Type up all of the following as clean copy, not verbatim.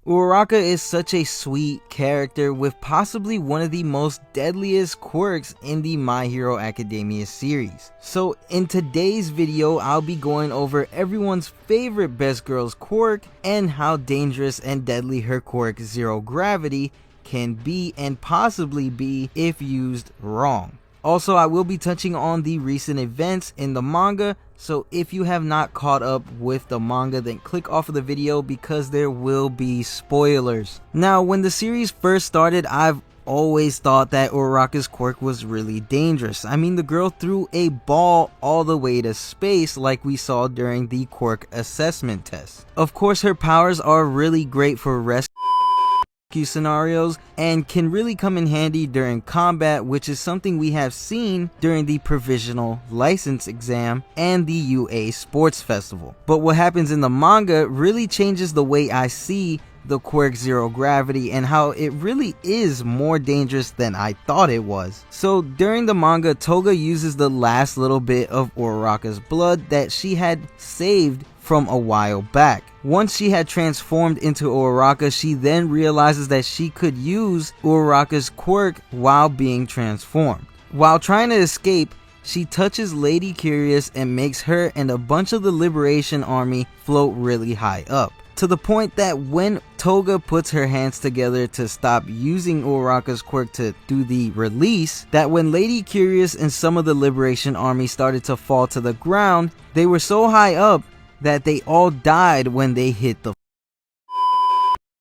Uraraka is such a sweet character with possibly one of the most deadliest quirks in the My Hero Academia series. So in today's video, I'll be going over everyone's favorite best girl's quirk and how dangerous and deadly her quirk Zero Gravity can be and possibly be if used wrong. Also, I will be touching on the recent events in the manga, so if you have not caught up with the manga, then click off of the video because there will be spoilers. Now, when the series first started, I've always thought that Uraraka's quirk was really dangerous. I mean, the girl threw a ball all the way to space like we saw during the quirk assessment test. Of course, her powers are really great for rescue scenarios and can really come in handy during combat, which is something we have seen during the provisional license exam and the UA Sports Festival. But what happens in the manga really changes the way I see the quirk Zero Gravity and how it really is more dangerous than I thought it was. So during the manga, Toga uses the last little bit of Uraraka's blood that she had saved from a while back. Once she had transformed into Uraraka, she then realizes that she could use Uraraka's quirk while being transformed. While trying to escape, she touches Lady Curious and makes her and a bunch of the Liberation Army float really high up. To the point that when Toga puts her hands together to stop using Uraraka's quirk to do the release, that when Lady Curious and some of the Liberation Army started to fall to the ground, they were so high up that they all died when they hit the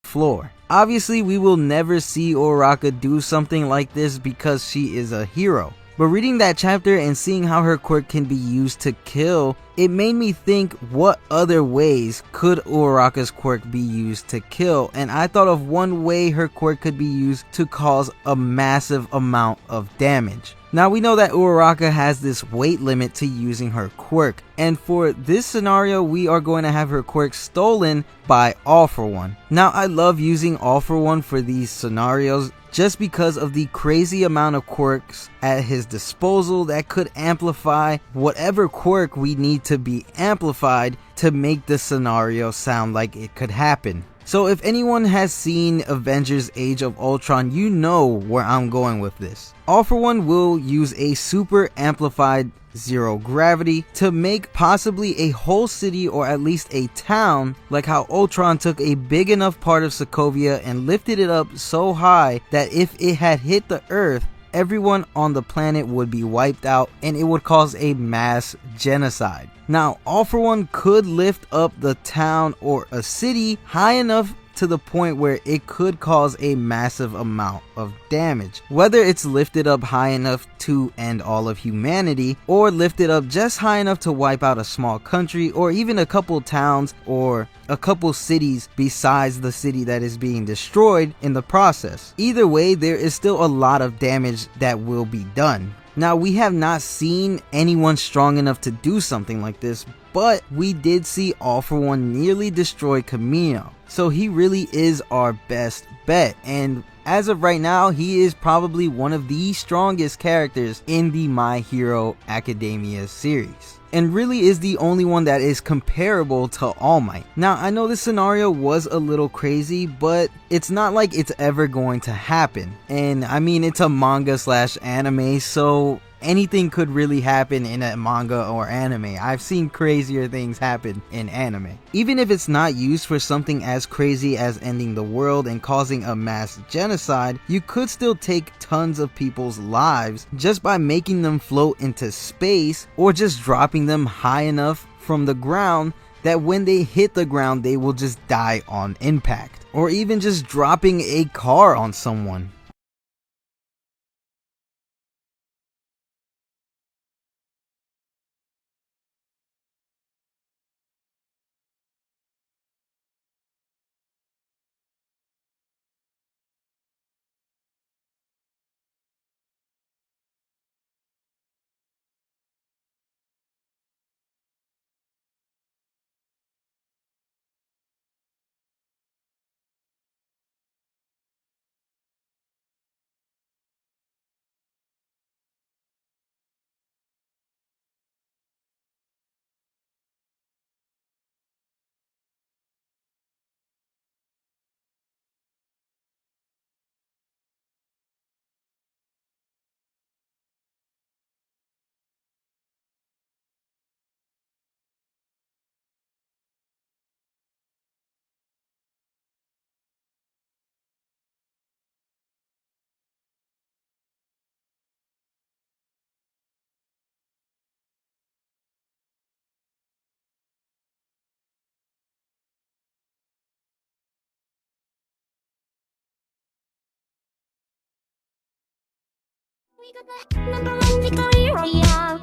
floor. Obviously, we will never see Uraraka do something like this because she is a hero. But reading that chapter and seeing how her quirk can be used to kill, it made me think, what other ways could Uraraka's quirk be used to kill? And I thought of one way her quirk could be used to cause a massive amount of damage. Now we know that Uraraka has this weight limit to using her quirk, and for this scenario we are going to have her quirk stolen by All For One. Now I love using All For One for these scenarios just because of the crazy amount of quirks at his disposal that could amplify whatever quirk we need to be amplified to make the scenario sound like it could happen. So if anyone has seen Avengers Age of Ultron, you know where I'm going with this. All For One will use a super amplified Zero Gravity to make possibly a whole city or at least a town, like how Ultron took a big enough part of Sokovia and lifted it up so high that if it had hit the earth, everyone on the planet would be wiped out and it would cause a mass genocide. Now, All For One could lift up the town or a city high enough to the point where it could cause a massive amount of damage. Whether it's lifted up high enough to end all of humanity, or lifted up just high enough to wipe out a small country, or even a couple towns or a couple cities besides the city that is being destroyed in the process. Either way, there is still a lot of damage that will be done. Now, we have not seen anyone strong enough to do something like this, but we did see All For One nearly destroy Camino. So he really is our best bet, and as of right now, he is probably one of the strongest characters in the My Hero Academia series, and really is the only one that is comparable to All Might. Now, I know this scenario was a little crazy, but it's not like it's ever going to happen. And I mean, it's a manga slash anime, so anything could really happen in a manga or anime. I've seen crazier things happen in anime. Even if it's not used for something as crazy as ending the world and causing a mass genocide, you could still take tons of people's lives just by making them float into space or just dropping them high enough from the ground that when they hit the ground they will just die on impact, or even just dropping a car on someone. We got the number one victory royale.